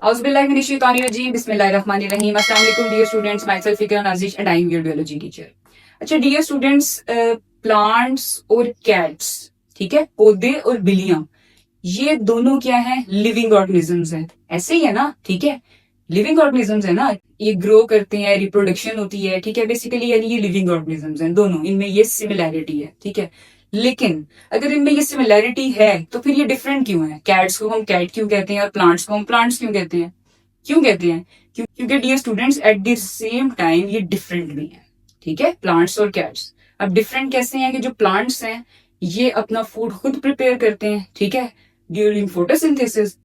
Auzubillahiminash-shaytanir-rajeem. Bismillahir-rahmanir-rahim. Assalamu alaikum dear students. Myself Fikra Nazish and I am your biology teacher. अच्छा dear students, plants और cats, ठीक है, पौधे और बिल्लियां, ये दोनों क्या है? लिविंग ऑर्गेनिजम्स हैं। ऐसे ही है ना, ठीक है, लिविंग ऑर्गेनिजम्स है ना, ये ग्रो करते हैं, रिप्रोडक्शन होती है, ठीक है, बेसिकली यानी ये लिविंग ऑर्गेनिजम्स हैं दोनों, इनमें ये सिमिलैरिटी है, ठीक है। लेकिन अगर इनमें ये सिमिलैरिटी है तो फिर ये डिफरेंट क्यों है? कैट्स को हम कैट क्यों कहते हैं और प्लांट्स को हम प्लांट्स क्यों कहते हैं? क्योंकि dear students at the same time ये डिफरेंट भी है, ठीक है, प्लांट्स और कैट्स। अब डिफरेंट कैसे हैं कि जो प्लांट्स हैं ये अपना फूड खुद प्रिपेयर करते हैं, ठीक है, ड्यूरिंग फोटोसिंथेसिस,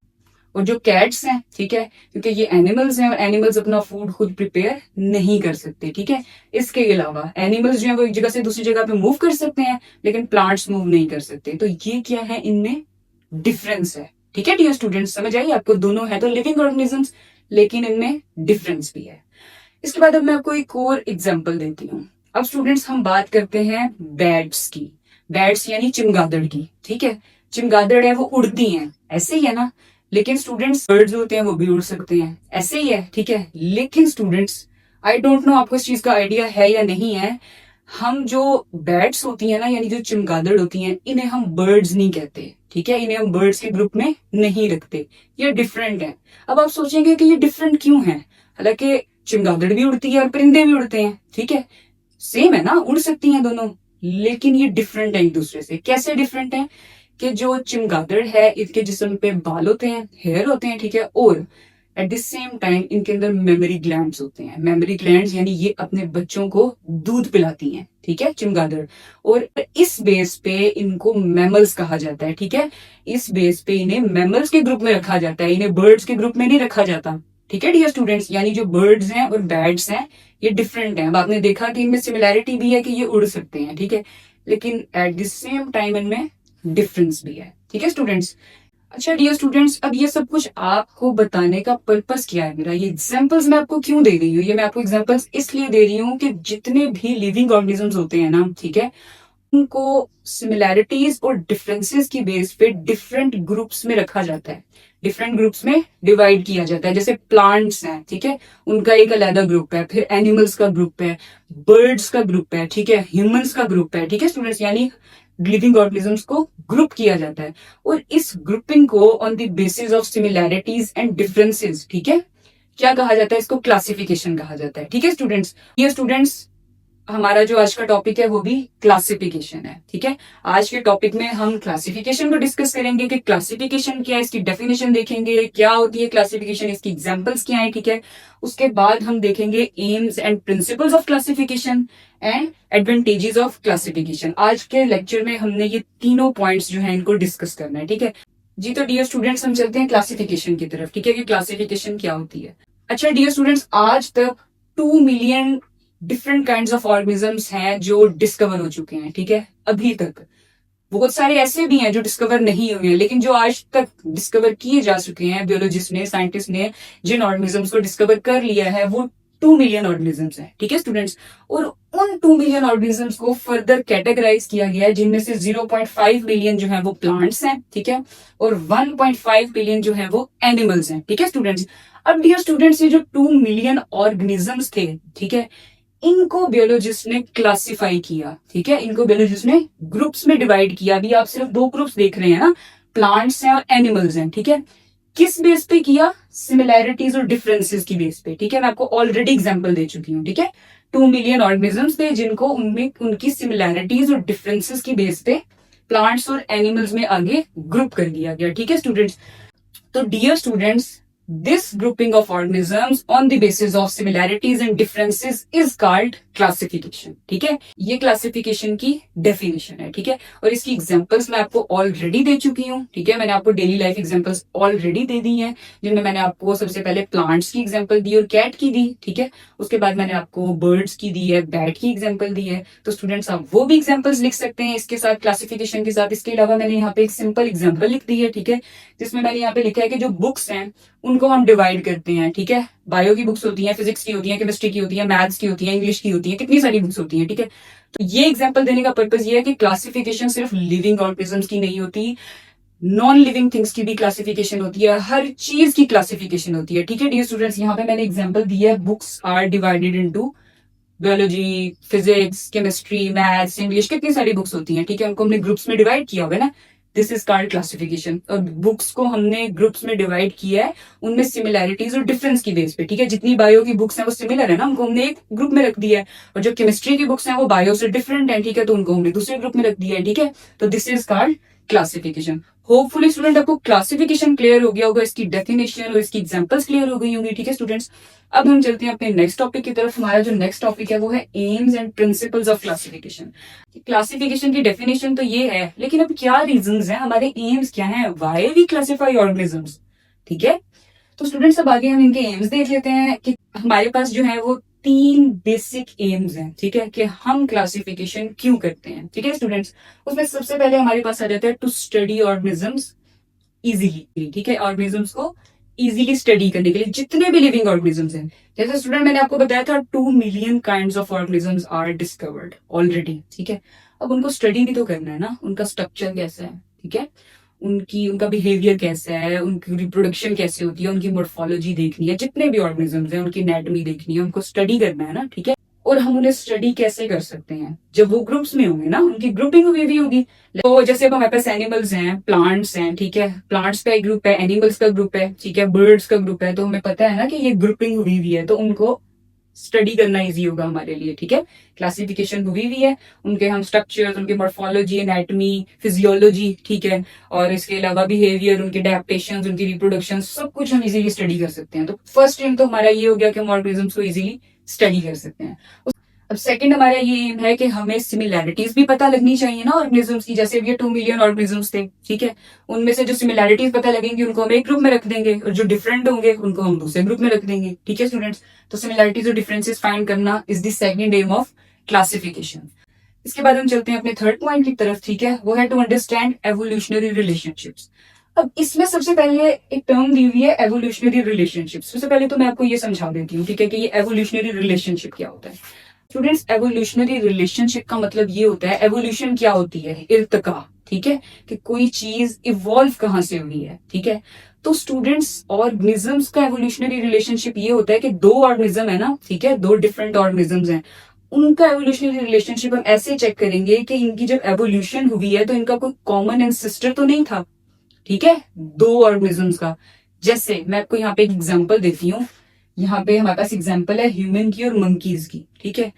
और जो कैट्स हैं, ठीक है, क्योंकि ये एनिमल्स हैं और एनिमल्स अपना फूड खुद प्रिपेयर नहीं कर सकते, ठीक है। इसके अलावा एनिमल्स जो है वो एक जगह से दूसरी जगह पे मूव कर सकते हैं लेकिन प्लांट्स मूव नहीं कर सकते। तो ये क्या है? इनमें डिफरेंस है, ठीक है डियर स्टूडेंट्स, समझ आई आपको? दोनों है तो लिविंग ऑर्गेनिजम्स, लेकिन इनमें डिफरेंस भी है। इसके बाद अब मैं आपको एक और एग्जाम्पल देती हूँ। अब स्टूडेंट्स हम बात करते हैं बैट्स की। बैट्स यानी चमगादड़ की, ठीक है। चमगादड़ है वो उड़ती हैं, ऐसे ही है ना। लेकिन स्टूडेंट्स बर्ड्स होते हैं वो भी उड़ सकते हैं, ऐसे ही है, ठीक है। लेकिन स्टूडेंट्स आई डोंट नो आपको इस चीज का आइडिया है या नहीं है, हम जो बैट्स होती हैं ना, यानी जो चमगादड़ होती हैं, इन्हें हम बर्ड्स नहीं कहते, ठीक है, इन्हें हम बर्ड्स के ग्रुप में नहीं रखते, ये डिफरेंट है। अब आप सोचेंगे कि ये डिफरेंट क्यों है? हालांकि चमगादड़ भी उड़ती है और परिंदे भी उड़ते हैं, ठीक है, सेम है ना, उड़ सकती हैं दोनों, लेकिन ये डिफरेंट है एक दूसरे से। कैसे डिफरेंट है? कि जो चमगादड़ है इसके जिस्म पे बाल होते हैं, हेयर होते हैं, ठीक है, और एट द सेम टाइम इनके अंदर मेमोरी ग्लैंड्स होते हैं। मेमोरी ग्लैंड्स यानी ये अपने बच्चों को दूध पिलाती हैं, ठीक है, चमगादड़। और इस बेस पे इनको मैमल्स कहा जाता है, ठीक है, इस बेस पे इन्हें मैमल्स के ग्रुप में रखा जाता है, इन्हें बर्ड्स के ग्रुप में नहीं रखा जाता, ठीक है डियर स्टूडेंट्स। यानी जो बर्ड्स हैं और बैट्स हैं ये डिफरेंट हैं। अब आपने देखा कि इनमें सिमिलैरिटी भी है कि ये उड़ सकते हैं, ठीक है, लेकिन एट द सेम टाइम इनमें डिफरेंस भी है, ठीक है स्टूडेंट्स। अच्छा डियर स्टूडेंट्स, अब ये सब कुछ आपको बताने का पर्पस क्या है मेरा? ये एग्जांपल्स मैं आपको क्यों दे रही हूँ? ये मैं आपको एग्जांपल्स इसलिए दे रही हूँ कि जितने भी लिविंग ऑर्गेनिजम्स होते हैं ना, ठीक है, उनको सिमिलैरिटीज और डिफरेंसेस की बेस पे डिफरेंट ग्रुप्स में रखा जाता है, डिफरेंट ग्रुप्स में डिवाइड किया जाता है। जैसे प्लांट्स हैं, ठीक है, उनका एक अलग ग्रुप है, फिर एनिमल्स का ग्रुप है, बर्ड्स का ग्रुप है, ठीक है, ह्यूमंस का ग्रुप है, ठीक है स्टूडेंट्स। यानी लिविंग ऑर्गेनिजम्स को ग्रुप किया जाता है, और इस ग्रुपिंग को on the basis of similarities and differences, ठीक है, क्या कहा जाता है? इसको क्लासिफिकेशन कहा जाता है, ठीक है स्टूडेंट्स। ये स्टूडेंट्स हमारा जो आज का टॉपिक है वो भी क्लासिफिकेशन है, ठीक है। आज के टॉपिक में हम क्लासिफिकेशन को डिस्कस करेंगे कि क्लासिफिकेशन क्या है, इसकी डेफिनेशन देखेंगे, क्या होती है क्लासिफिकेशन, इसकी एग्जांपल्स क्या है, ठीक है। उसके बाद हम देखेंगे AIIMS and principles of classification and advantages of classification. आज के लेक्चर में हमने ये तीनों पॉइंट्स जो है इनको डिस्कस करना है, ठीक है जी। तो डियर स्टूडेंट्स हम चलते हैं क्लासिफिकेशन की तरफ, ठीक है, कि क्लासिफिकेशन क्या होती है। अच्छा डियर स्टूडेंट्स, आज तक 2 million different kinds of organisms हैं जो डिस्कवर हो चुके हैं, ठीक है। अभी तक बहुत सारे ऐसे भी हैं जो डिस्कवर नहीं हुए हैं, लेकिन जो आज तक डिस्कवर किए जा चुके हैं, बियोलॉजिस्ट ने, साइंटिस्ट ने जिन ऑर्गेनिजम्स को डिस्कवर कर लिया है वो 2 मिलियन ऑर्गेनिजम्स हैं, ठीक है स्टूडेंट्स। और उन 2 मिलियन ऑर्गेनिजम्स को फर्दर कैटेगराइज किया गया है, जिनमें से 0.5 बिलियन जो है वो प्लांट्स हैं, ठीक है, और 1.5 बिलियन जो है वो एनिमल्स हैं, ठीक है स्टूडेंट्स। अब डियर स्टूडेंट्स, ये जो 2 मिलियन ऑर्गेनिजम्स थे, ठीक है, इनको बियोलॉजिस्ट ने क्लासिफाई किया, ठीक है, इनको बियोलॉजिस्ट ने ग्रुप्स में डिवाइड किया। अभी आप सिर्फ 2 ग्रुप्स देख रहे हैं ना, प्लांट्स हैं और एनिमल्स हैं, ठीक है। किस बेस पे किया? सिमिलैरिटीज और डिफरेंसेस की बेस पे, ठीक है। मैं आपको ऑलरेडी एग्जांपल दे चुकी हूँ, ठीक है। 2 मिलियन ऑर्गेनिजम्स थे जिनको उनमें उनकी सिमिलैरिटीज और डिफरेंसेस की बेस पे प्लांट्स और एनिमल्स में आगे ग्रुप कर दिया गया, ठीक है स्टूडेंट्स। तो dear students, this grouping of organisms on the basis of similarities and differences is called classification, ठीक है। ये क्लासिफिकेशन की डेफिनेशन है, ठीक है, और इसकी एग्जांपल्स मैं आपको ऑलरेडी दे चुकी हूँ, ठीक है। मैंने आपको डेली लाइफ एग्जांपल्स ऑलरेडी दे दी हैं, जिनमें मैंने आपको सबसे पहले प्लांट्स की एग्जांपल दी और कैट की दी, ठीक है। उसके बाद मैंने आपको बर्ड्स की दी है, बैट की एग्जांपल दी है। तो स्टूडेंट्स आप वो भी एग्जांपल्स लिख सकते हैं इसके साथ, क्लासिफिकेशन के साथ। इसके अलावा मैंने यहाँ पे एक सिंपल एग्जाम्पल लिख दी है, ठीक है, जिसमें मैंने यहाँ पे लिखा है कि जो बुक्स हैं उनको हम डिवाइड करते हैं, ठीक है। बायो की बुक्स होती हैं, फिजिक्स की होती हैं, केमिस्ट्री की होती है, मैथ्स की होती है, इंग्लिश की होती है, कितनी सारी बुक्स होती हैं, ठीक है। तो ये एग्जांपल देने का पर्पस ये है कि क्लासिफिकेशन सिर्फ लिविंग ऑर्गेनिजम्स की नहीं होती, नॉन लिविंग थिंग्स की भी क्लासिफिकेशन होती है, हर चीज की क्लासिफिकेशन होती है। ठीक है डियर स्टूडेंट्स, यहाँ पे मैंने एग्जांपल दिया है, books are divided into biology, physics, chemistry, maths, English, कितनी सारी बुक्स होती हैं। ठीक है, उनको हमने ग्रुप्स में डिवाइड किया होगा ना, दिस इज कॉल्ड क्लासिफिकेशन। और बुक्स को हमने ग्रुप्स में डिवाइड किया है उनमें सिमिलैरिटीज और डिफरेंस की बेस पे। ठीक है, जितनी बायो की बुक्स हैं वो सिमिलर है ना, उनको हमने एक ग्रुप में रख दिया है। और जो केमिस्ट्री की बुक्स हैं वो बायो से डिफरेंट है, ठीक है, तो उनको हमने दूसरे ग्रुप में रख दिया है। ठीक है, तो this is called classification. Hopefully student आपको क्लासिफिकेशन क्लियर हो गया होगा, इसकी डेफिनेशन और इसकी एग्जांपल्स क्लियर हो गई होंगी। ठीक है स्टूडेंट्स, अब हम चलते हैं अपने नेक्स्ट टॉपिक की तरफ। हमारा जो नेक्स्ट टॉपिक है वो है AIIMS and principles of classification. Classification की डेफिनेशन तो ये है, लेकिन अब क्या रीजंस हैं, हमारे एम्स क्या हैं, व्हाई वी क्लासिफाई ऑर्गेनिजम्स। ठीक है, तो स्टूडेंट्स अब आगे हम इनके एम्स देख लेते हैं कि हमारे पास जो है वो 3 बेसिक एम्स हैं। ठीक है, कि हम क्लासिफिकेशन क्यों करते हैं। ठीक है स्टूडेंट्स, उसमें सबसे पहले हमारे पास आ जाता है टू स्टडी ऑर्गेनिजम्स इजीली। ठीक है, ऑर्गेनिजम्स को इजीली स्टडी करने के लिए, जितने भी लिविंग ऑर्गेनिजम्स हैं, जैसे स्टूडेंट मैंने आपको बताया था 2 million kinds of organisms are discovered already. ठीक है, अब उनको स्टडी भी तो करना है ना, उनका स्ट्रक्चर कैसा है, ठीक है, उनका बिहेवियर कैसा है, उनकी रिप्रोडक्शन कैसे होती है, उनकी मोर्फोलॉजी देखनी है, जितने भी ऑर्गेनिजम्स हैं उनकी एनाटॉमी देखनी है, उनको स्टडी करना है ना। ठीक है, और हम उन्हें स्टडी कैसे कर सकते हैं, जब वो ग्रुप्स में होंगे ना, उनकी ग्रुपिंग हुई भी होगी। तो जैसे अब हमारे पास एनिमल्स हैं, प्लांट्स हैं, ठीक है, प्लांट्स का एक ग्रुप है, एनिमल्स का ग्रुप है, ठीक है, बर्ड्स का ग्रुप है, तो हमें पता है ना कि ये ग्रुपिंग हुई हुई है, तो उनको स्टडी करना इजी होगा हमारे लिए। ठीक है, क्लासिफिकेशन हुई हुई है, उनके हम स्ट्रक्चर्स, उनके मॉर्फोलॉजी, एनाटॉमी, फिजियोलॉजी, ठीक है, और इसके अलावा बिहेवियर, उनके अडेप्टेशंस, उनकी रिप्रोडक्शन, सब कुछ हम इजीली स्टडी कर सकते हैं। तो फर्स्ट एम तो हमारा ये हो गया कि हम ऑर्गेनिजम्स को इजीली स्टडी कर सकते हैं। अब सेकंड हमारा ये एम है कि हमें सिमिलैरिटीज भी पता लगनी चाहिए ना ऑर्गेनिजम्स की। जैसे ये 2 मिलियन ऑर्गेनिजम्स थे, ठीक है, उनमें से जो सिमिलैरिटीज पता लगेंगी उनको हम एक ग्रुप में रख देंगे, और जो डिफरेंट होंगे उनको हम दूसरे ग्रुप में रख देंगे। ठीक है स्टूडेंट्स, तो सिमिलैरिटीज और डिफरेंसेस फाइंड करना is the second aim of classification. इसके बाद हम चलते हैं अपने थर्ड पॉइंट की तरफ। ठीक है, वो है टू अंडरस्टैंड एवोल्यूशनरी रिलेशनशिप्स। अब इसमें सबसे पहले एक टर्म दी हुई है एवोल्यूशनरी रिलेशनशिप्स। सबसे पहले तो मैं आपको ये समझा देती हूँ, ठीक है, कि ये एवोल्यूशनरी रिलेशनशिप क्या होता है। स्टूडेंट्स, एवोल्यूशनरी रिलेशनशिप का मतलब ये होता है, एवोल्यूशन क्या होती है, इर्तका। ठीक है, कि कोई चीज इवॉल्व कहां से हुई है। ठीक है, तो स्टूडेंट्स, ऑर्गेनिजम्स का एवोल्यूशनरी रिलेशनशिप ये होता है कि दो ऑर्गेनिज्म है ना, ठीक है, दो डिफरेंट ऑर्गेनिजम्स हैं, उनका एवोल्यूशनरी रिलेशनशिप हम ऐसे चेक करेंगे कि इनकी जब एवोल्यूशन हुई है तो इनका कोई कॉमन एंसेस्टर तो नहीं था। ठीक है, दो ऑर्गेनिजम्स का। जैसे मैं आपको यहाँ पे एक एग्जांपल देती हूँ, यहाँ पे हमारे पास एग्जांपल है ह्यूमन की और मंकीज की। ठीक है,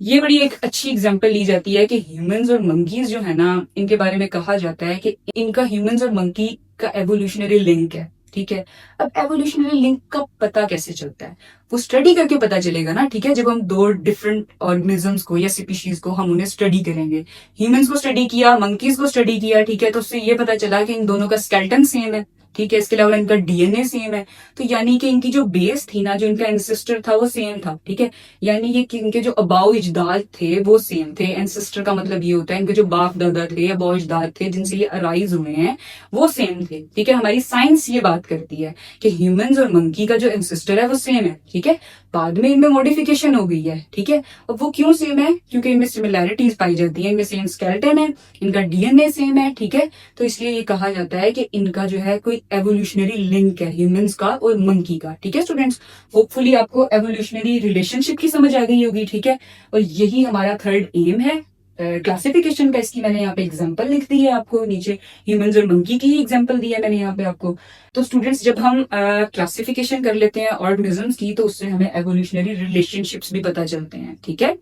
ये बड़ी एक अच्छी एग्जांपल ली जाती है कि ह्यूमंस और मंकीज जो है ना, इनके बारे में कहा जाता है कि इनका ह्यूमंस और मंकी का एवोल्यूशनरी लिंक है। ठीक है, अब एवोल्यूशनरी लिंक का पता कैसे चलता है, वो स्टडी करके पता चलेगा ना। ठीक है, जब हम दो डिफरेंट ऑर्गेनिजम्स को या स्पीशीज को हम उन्हें स्टडी करेंगे, ह्यूमंस को स्टडी किया, मंकीज को स्टडी किया, ठीक है, तो उससे ये पता चला कि इन दोनों का स्केलेटन सेम है। ठीक है, इसके अलावा इनका डीएनए सेम है, तो यानी कि इनकी जो बेस थी ना, जो इनका एंसेस्टर था वो सेम था। ठीक है, यानी ये कि इनके जो अबाउ इजदाद थे वो सेम थे। एंसेस्टर का मतलब ये होता है इनके जो बाप दादा थे, अबाउ इजदाद थे जिनसे ये अराइज हुए हैं, वो सेम थे। ठीक है, हमारी साइंस ये बात करती है कि ह्यूमंस और मंकी का जो एंसेस्टर है वो सेम है। ठीक है, बाद में इनमें मॉडिफिकेशन हो गई है। ठीक है, अब वो क्यों सेम है, क्योंकि इनमें सिमिलैरिटीज पाई जाती है, इनमें सेम स्केलेटन है, इनका डीएनए सेम है। ठीक है, तो इसलिए ये कहा जाता है कि इनका जो है कोई एवोल्यूशनरी लिंक है ह्यूमंस का और मंकी का। ठीक है स्टूडेंट्स, होपफुली आपको एवोल्यूशनरी रिलेशनशिप की समझ आ गई होगी। ठीक है, और यही हमारा थर्ड एम है क्लासिफिकेशन का। इसकी मैंने यहाँ पे एग्जांपल लिख दी है आपको नीचे, ह्यूमंस और मंकी की एग्जांपल दी है मैंने यहाँ पे आपको। तो स्टूडेंट्स, जब हम क्लासिफिकेशन कर लेते हैं ऑर्गेनिजम्स की, तो उससे हमें एवोल्यूशनरी रिलेशनशिप्स भी पता चलते हैं। ठीक है,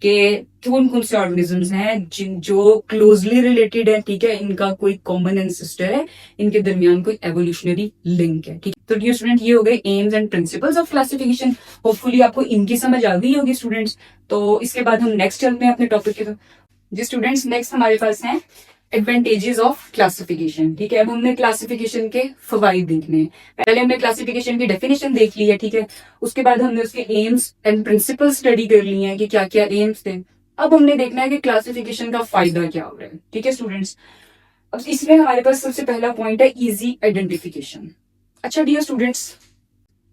कि कौन कौन से ऑर्गेनिजम्स हैं जिन जो क्लोजली रिलेटेड है। ठीक है, इनका कोई कॉमन एंसेस्टर है, इनके दरमियान कोई एवोल्यूशनरी लिंक है। ठीक है, तो डियर स्टूडेंट, ये हो गए AIIMS and principles of classification. Hopefully आपको इनकी समझ आ गई होगी स्टूडेंट्स। तो इसके बाद हम नेक्स्ट चलते हैं अपने टॉपिक की। जी स्टूडेंट्स, नेक्स्ट हमारे पास हैं एडवांटेजेस ऑफ क्लासिफिकेशन। ठीक है, अब हमने क्लासिफिकेशन के फवाइद देखने हैं। पहले हमने क्लासिफिकेशन की डेफिनेशन देख ली है। ठीक है, उसके बाद हमने उसके एम्स एंड प्रिंसिपल स्टडी कर लिए हैं कि क्या क्या एम्स थे। अब हमने देखना है कि क्लासिफिकेशन का फायदा क्या हो रहा है। ठीक है स्टूडेंट्स, अब इसमें हमारे पास सबसे पहला पॉइंट है इजी आइडेंटिफिकेशन। अच्छा डियर स्टूडेंट्स,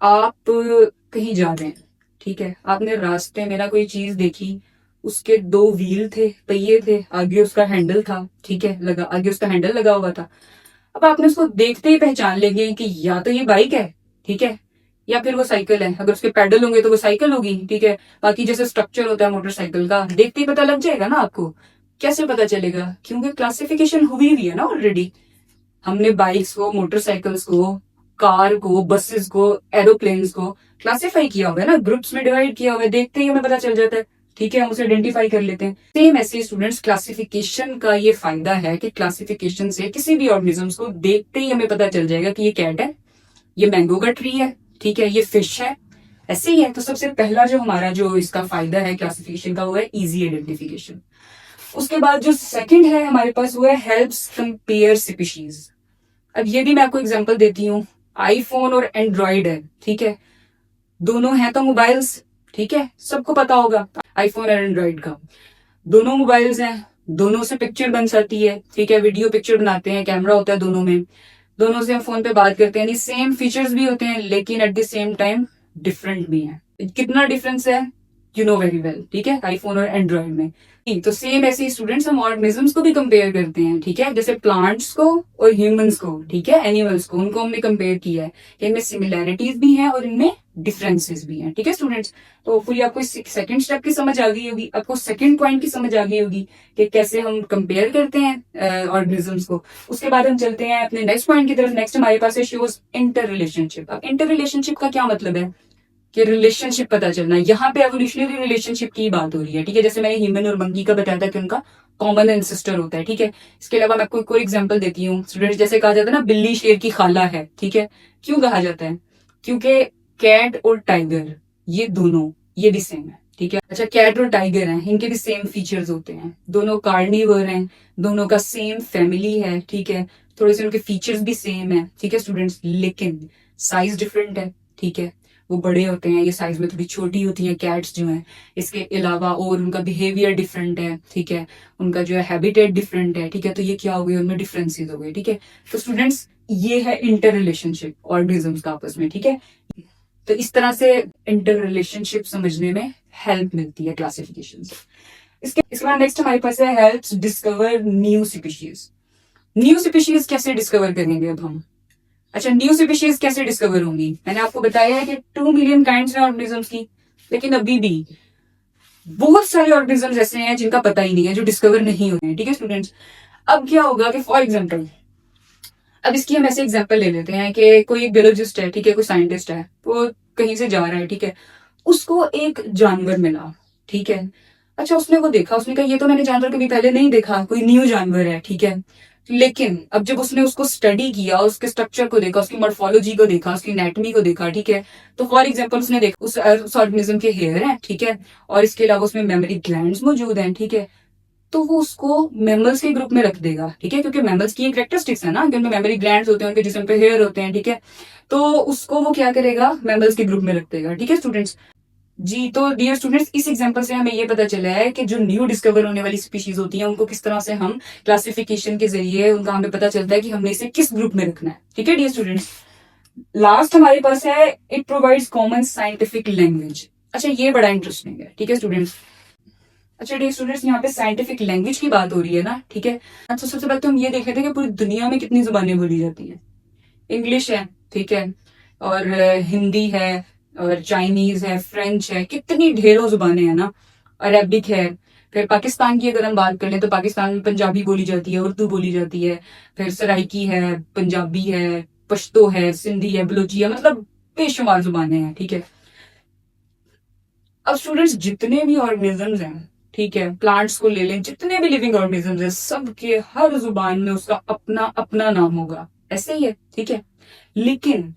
आप कहीं जा रहे हैं, ठीक है, आपने रास्ते में ना कोई चीज देखी, उसके दो व्हील थे, पहिए थे, आगे उसका हैंडल था। ठीक है, आगे उसका हैंडल लगा हुआ था। अब आपने उसको देखते ही पहचान लेंगे कि या तो ये बाइक है, ठीक है, या फिर वो साइकिल है। अगर उसके पैडल होंगे तो वो साइकिल होगी, ठीक है। बाकी जैसे स्ट्रक्चर होता है मोटरसाइकिल का, देखते ही पता लग जाएगा ना आपको। कैसे पता चलेगा? क्योंकि क्लासिफिकेशन हुई हुई है ना ऑलरेडी। हमने बाइक्स को, मोटरसाइकिल्स को, कार को, बसेस को, एरोप्लेन्स को क्लासिफाई किया हुआ है ना, ग्रुप्स में डिवाइड किया हुआ है, देखते ही हमें पता चल जाता है, ठीक है, हम उसे आइडेंटिफाई कर लेते हैं। सेम ऐसे स्टूडेंट्स, क्लासिफिकेशन का ये फायदा है कि क्लासिफिकेशन से किसी भी ऑर्गेनिजम्स को देखते ही हमें पता चल जाएगा कि ये कैट है, ये मैंगो का ट्री है, ठीक है, ये फिश है, ऐसे ही है। तो सबसे पहला जो हमारा जो इसका फायदा है क्लासिफिकेशन का, वो है इजी आइडेंटिफिकेशन। उसके बाद जो सेकंड है हमारे पास, वो है हेल्प्स कंपेयर स्पीशीज। अब ये भी मैं आपको एग्जांपल देती हूँ। आईफोन और एंड्रॉइड है, ठीक है, दोनों हैं तो मोबाइल्स, ठीक है, सबको पता होगा आईफोन और एंड्रॉइड का। दोनों मोबाइल्स हैं, दोनों से पिक्चर बन सकती है, ठीक है, वीडियो पिक्चर बनाते हैं, कैमरा होता है दोनों में, दोनों से हम फोन पे बात करते हैं। सेम फीचर्स भी होते हैं लेकिन eight the same time different भी हैं। कितना डिफरेंस है? यू नो वेरी वेल, ठीक है, आईफोन और एंड्रॉइड में। तो सेम ऐसे स्टूडेंट्स हम ऑर्गेनिजम्स को भी कंपेयर करते हैं, ठीक है, जैसे प्लांट्स को और ह्यूमंस को, ठीक है, एनिमल्स को, उनको हमने कंपेयर किया है कि इनमें सिमिलैरिटीज भी हैं और इनमें डिफरेंसेस भी हैं, ठीक है स्टूडेंट्स। तो पूरी आपको सेकंड स्टेप की समझ आ गई होगी, आपको सेकंड पॉइंट की समझ आ गई होगी कि कैसे हम कंपेयर करते हैं ऑर्गेनिजम्स को। उसके बाद हम चलते हैं अपने नेक्स्ट पॉइंट की तरफ। नेक्स्ट हमारे पास है शोज इंटर रिलेशनशिप। अब इंटर रिलेशनशिप का क्या मतलब है? कि रिलेशनशिप पता चलना। यहाँ पे एवोल्यूशनरी रिलेशनशिप की बात हो रही है, ठीक है, जैसे मैंने ह्यूमन और मंकी का बताया था कि उनका कॉमन एंसेस्टर होता है, ठीक है। इसके अलावा मैं आपको एक और एग्जांपल देती हूँ स्टूडेंट। जैसे कहा जाता है ना, बिल्ली शेर की खाला है, ठीक है, क्यों कहा जाता है? क्योंकि कैट और टाइगर ये दोनों, ये भी सेम है, ठीक है। अच्छा, कैट और टाइगर हैं, इनके भी सेम फीचर्स होते हैं, दोनों कार्निवर हैं, दोनों का सेम फैमिली है, ठीक है, थोड़े से उनके फीचर्स भी सेम है, ठीक है स्टूडेंट्स, लेकिन साइज डिफरेंट है, ठीक है। वो बड़े होते हैं, ये साइज में थोड़ी छोटी होती हैं कैट्स जो हैं। इसके अलावा और उनका बिहेवियर डिफरेंट है, ठीक है, उनका जो है हैबिटेट डिफरेंट है, ठीक है। तो ये क्या हो गई, उनमें डिफरेंसेस हो गए, ठीक है। तो स्टूडेंट्स, ये है इंटर रिलेशनशिप ऑर्गेनिजम्स का आपस में, ठीक है। तो इस तरह से इंटर रिलेशनशिप समझने में हेल्प मिलती है क्लासिफिकेशन से। इसके बाद नेक्स्ट हमारे पास है helps discover new species. New species कैसे डिस्कवर करेंगे अब हम? अच्छा, न्यू स्पीशीज कैसे डिस्कवर होंगी? मैंने आपको बताया है कि 2 मिलियन काइंड्स हैं ऑर्गेनिजम्स की, लेकिन अभी भी बहुत सारे ऑर्गेनिजम्स ऐसे हैं जिनका पता ही नहीं है, जो डिस्कवर नहीं हुए हैं, ठीक है स्टूडेंट्स। अब क्या होगा कि फॉर एग्जाम्पल, अब इसकी हम ऐसे एग्जाम्पल ले लेते हैं कि कोई एक बियोलॉजिस्ट है, ठीक है, कोई साइंटिस्ट है, वो कहीं से जा रहा है, ठीक है, उसको एक जानवर मिला, ठीक है। अच्छा, उसने वो देखा, उसने कहा ये तो मैंने जानवर कभी पहले नहीं देखा, कोई न्यू जानवर है, ठीक है। लेकिन अब जब उसने उसको स्टडी किया, उसके स्ट्रक्चर को देखा, उसकी मॉर्फोलॉजी को देखा, उसकी एनाटॉमी को देखा, ठीक है, तो फॉर एग्जांपल उसने देखा उस ऑर्गेनिज्म के हेयर हैं, ठीक है, और इसके अलावा उसमें मेमोरी ग्लैंड्स मौजूद हैं, ठीक है। तो वो उसको मैमल्स के ग्रुप में रख देगा, ठीक है, क्योंकि मैमल्स की एक कैरेक्टरिस्टिक्स है ना कि उनमें मेमोरी ग्लैंड्स होते हैं, उनके जिस्म पे हेयर होते हैं, ठीक है। तो उसको वो क्या करेगा, मैमल्स के ग्रुप में रख देगा, ठीक है स्टूडेंट्स। जी, तो डियर स्टूडेंट्स, इस एग्जांपल से हमें ये पता चला है कि जो न्यू डिस्कवर होने वाली स्पीशीज होती हैं, उनको किस तरह से हम क्लासिफिकेशन के जरिए उनका हमें पता चलता है कि हमने इसे किस ग्रुप में रखना है, ठीक है डियर स्टूडेंट्स। लास्ट हमारे पास है it provides common scientific language. अच्छा, ये बड़ा इंटरेस्टिंग है, ठीक है स्टूडेंट्स। अच्छा डियर स्टूडेंट्स, यहाँ पे साइंटिफिक लैंग्वेज की बात हो रही है ना, ठीक है। तो सबसे पहले तो हम ये देख लेते हैं कि पूरी दुनिया में कितनी जुबानें बोली जाती हैं। इंग्लिश है, ठीक है, और हिंदी है, और चाइनीज है, फ्रेंच है, कितनी ढेरों जुबानें हैं ना। अरेबिक है। फिर पाकिस्तान की अगर हम बात कर लें तो पाकिस्तान में पंजाबी बोली जाती है, उर्दू बोली जाती है, फिर सराइकी है, पंजाबी है, पश्तो है, सिंधी है, बलूची है, मतलब बेशुमार जुबानें हैं, ठीक है। अब स्टूडेंट्स, जितने भी ऑर्गेनिजम्स हैं, ठीक है, प्लांट्स को ले लें, जितने भी लिविंग ऑर्गेनिजम्स हैं, सबके हर जुबान में उसका अपना अपना नाम होगा, ऐसे ही है, ठीक है। लेकिन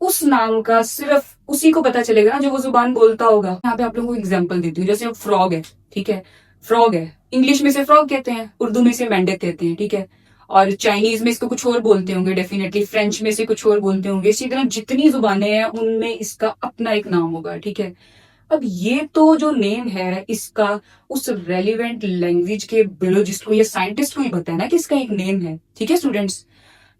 उस नाम का सिर्फ उसी को पता चलेगा ना जो वो जुबान बोलता होगा। यहाँ पे आप लोगों को एग्जांपल देती हूँ, जैसे फ्रॉग है, ठीक है, फ्रॉग है, इंग्लिश में से फ्रॉग कहते हैं, उर्दू में से मेंढक कहते हैं, ठीक है, और चाइनीज में इसको कुछ और बोलते होंगे डेफिनेटली, फ्रेंच में से कुछ और बोलते होंगे। इसी तरह जितनी जुबानें हैं उनमें इसका अपना एक नाम होगा, ठीक है। अब ये तो जो नेम है इसका उस रेलिवेंट लैंग्वेज के बियोलॉजिस्ट को या साइंटिस्ट को ही पता है ना कि इसका एक नेम है, ठीक है स्टूडेंट्स।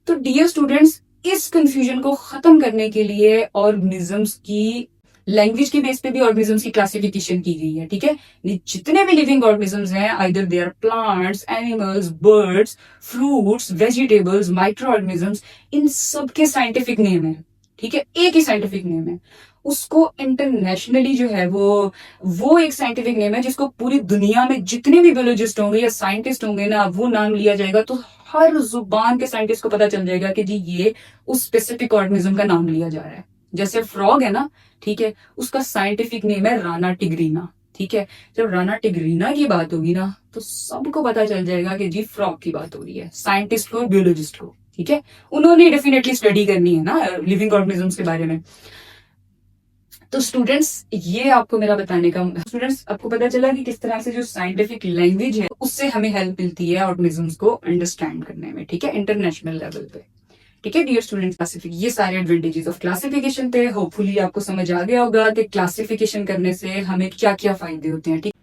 तो डियर स्टूडेंट्स, इस कंफ्यूजन को खत्म करने के लिए ऑर्गेनिजम्स की लैंग्वेज के बेस पे भी ऑर्गेनिजम्स की क्लासिफिकेशन की गई है, ठीक है। जितने भी लिविंग ऑर्गेनिजम्स हैं, either they are plants, animals, birds, fruits, vegetables, micro organisms, इन सब के साइंटिफिक नेम है, ठीक है। एक ही साइंटिफिक नेम है, उसको इंटरनेशनली जो है वो एक साइंटिफिक नेम है जिसको पूरी दुनिया में जितने भी बायोलॉजिस्ट होंगे या साइंटिस्ट होंगे ना, वो नाम लिया जाएगा तो हर जुबान के साइंटिस्ट को पता चल जाएगा कि जी ये उस स्पेसिफिक ऑर्गेनिज्म का नाम लिया जा रहा है। जैसे फ्रॉग है ना, ठीक है, उसका साइंटिफिक नेम है राना टिग्रीना, ठीक है। जब राना टिग्रीना की बात होगी ना तो सबको पता चल जाएगा कि जी फ्रॉग की बात हो रही है, साइंटिस्ट को, बियोलॉजिस्ट को, ठीक है। उन्होंने डेफिनेटली स्टडी करनी है ना लिविंग ऑर्गेनिजम्स के बारे में। तो स्टूडेंट्स, ये आपको मेरा बताने का, स्टूडेंट्स आपको पता चला कि किस तरह से जो साइंटिफिक लैंग्वेज है उससे हमें हेल्प मिलती है ऑर्गेनिजम्स को अंडरस्टैंड करने में, ठीक है, इंटरनेशनल लेवल पे, ठीक है। डियर स्टूडेंट्स, क्लासिफिक, ये सारे एडवांटेजेस ऑफ क्लासिफिकेशन थे। होपफुली आपको समझ आ गया होगा कि क्लासिफिकेशन करने से हमें क्या क्या फायदे होते हैं, ठीक।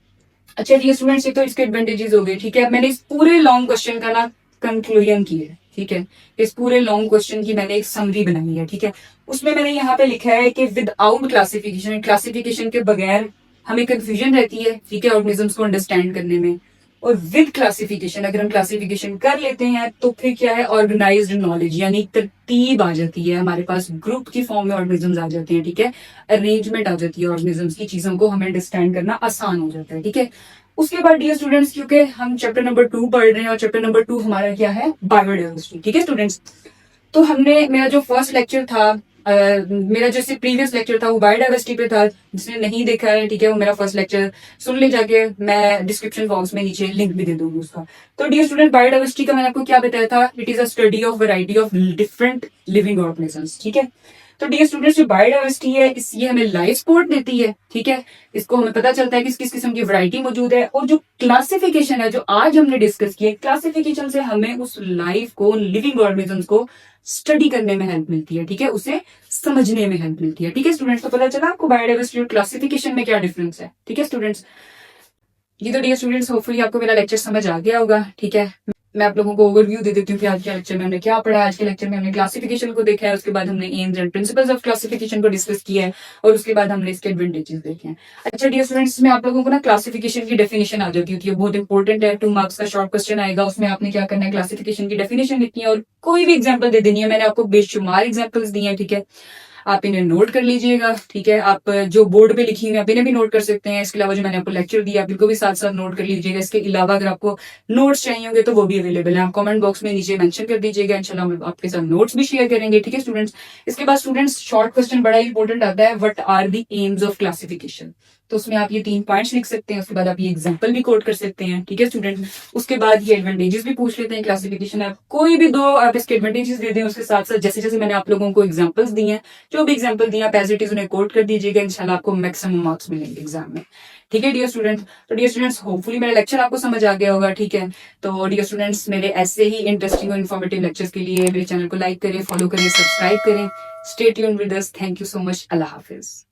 अच्छा डियर स्टूडेंट्स, ये तो इसके एडवांटेजेस हो गए, ठीक है। मैंने इस पूरे लॉन्ग क्वेश्चन का ना कंक्लूजन किया है, ठीक है। इस पूरे लॉन्ग क्वेश्चन की मैंने एक समरी बनाई है, ठीक है। उसमें मैंने यहाँ पे लिखा है कि विदाउट क्लासिफिकेशन, क्लासिफिकेशन के बगैर हमें कंफ्यूजन रहती है, ठीक है, ऑर्गेनिजम्स को अंडरस्टैंड करने में। और विद क्लासिफिकेशन, अगर हम क्लासिफिकेशन कर लेते हैं तो फिर क्या है, ऑर्गेनाइज्ड नॉलेज यानी तरतीब आ जाती है हमारे पास, ग्रुप की फॉर्म में ऑर्गेनिजम्स आ जाते हैं, ठीक है। अरेंजमेंट आ जाती है ऑर्गेनिजम्स की, चीजों को हमें अंडरस्टैंड करना आसान हो जाता है, ठीक है। उसके बाद डियर स्टूडेंट्स, क्योंकि हम चैप्टर नंबर 2 पढ़ रहे हैं और चैप्टर नंबर 2 हमारा क्या है, बायोडाइवर्सिटी, ठीक है स्टूडेंट्स। तो हमने, मेरा जो फर्स्ट लेक्चर था, मेरा जैसे प्रीवियस लेक्चर था वो बायोडाइवर्सिटी पे था, जिसने नहीं देखा है, ठीक है, वो मेरा फर्स्ट लेक्चर सुन ले जाके, मैं डिस्क्रिप्शन बॉक्स में नीचे लिंक भी दे दूंगी उसका। तो डियर स्टूडेंट, बायोडाइवर्सिटी का मैंने आपको क्या बताया था, it is a study of variety of different living organisms, ठीक है। तो डियर स्टूडेंट्स, जो बायोडाइवर्सिटी है ये हमें लाइफ सपोर्ट देती है, ठीक है। इसको हमें पता चलता है कि किस किस्म की वैरायटी मौजूद है। और जो क्लासिफिकेशन है जो आज हमने डिस्कस किया, क्लासिफिकेशन से हमें उस लाइफ को, लिविंग ऑर्गेनिजम्स को स्टडी करने में हेल्प मिलती है, ठीक है, उसे समझने में हेल्प मिलती है, ठीक है स्टूडेंट्स। तो पता चला आपको बायोडाइवर्सिटी और क्लासिफिकेशन में क्या डिफरेंस है, ठीक है स्टूडेंट्स। ये तो डियर स्टूडेंट्स, होपफुली आपको मेरा लेक्चर समझ आ गया होगा, ठीक है। मैं आप लोगों को ओवरव्यू दे देती हूँ कि आज के लेक्चर में हमने क्या पढ़ा। आज के लेक्चर में हमने क्लासिफिकेशन को देखा है, उसके बाद हमने AIIMS and principles of classification को डिस्कस किया है, और उसके बाद हमने इसके एडवांटेजेस देखे हैं। अच्छा डियर स्टूडेंट्स, में आप लोगों को ना क्लासिफिकेशन की डेफिनेशन आ जाती होती है, बहुत इंपॉर्टेंट है, 2 मार्क्स का शॉर्ट क्वेश्चन आएगा, उसमें आपने क्या करना है, क्लासिफिकेशन की डेफिनेशन लिखनी है और कोई भी एग्जाम्पल दे देनी है। मैंने आपको बेशुमार एग्जाम्पल्स दिए हैं, ठीक है, आप इन्हें नोट कर लीजिएगा, ठीक है। आप जो बोर्ड पे लिखी हुई आप इन्हें भी नोट कर सकते हैं। इसके अलावा जो मैंने आपको लेक्चर दिया आप इनको भी साथ साथ नोट कर लीजिएगा। इसके अलावा अगर आपको नोट्स चाहिए होंगे तो वो भी अवेलेबल है, आप कमेंट बॉक्स में नीचे मेंशन कर दीजिएगा, इंशाल्लाह हम आपके साथ नोट्स भी शेयर करेंगे, ठीक है स्टूडेंट्स। इसके बाद स्टूडेंट्स, शॉर्ट क्वेश्चन बड़ा इंपॉर्टेंट आता है, what are the aims of classification. तो उसमें आप ये 3 पॉइंट्स लिख सकते हैं, उसके बाद आप ये एग्जाम्पल भी कोट कर सकते हैं, ठीक है स्टूडेंट। उसके बाद ये एडवांटेजेस भी पूछ लेते हैं क्लासिफिकेशन, आप कोई भी 2 आप इसके एडवांटेजेस दे दें, उसके साथ साथ जैसे जैसे मैंने आप लोगों को एग्जाम्पल्स दिए हैं, जो भी एग्जाम्पल दिए आप एज इट इज उन्हें कोट कर दीजिएगा, इंशाल्लाह आपको मैक्सिमम मार्क्स मिलेंगे एग्जाम में, ठीक है डियर स्टूडेंट। तो डियर स्टूडेंट्स, होपफुली मेरा लेक्चर आपको समझ आ गया होगा, ठीक है। तो डियर स्टूडेंट्स, मेरे ऐसे ही इंटरेस्टिंग और इन्फॉर्मेटिव लेक्चर्स के लिए मेरे चैनल को लाइक करें, फॉलो करें, सब्सक्राइब करें। Stay tuned with us. Thank you so much. Allah Hafiz.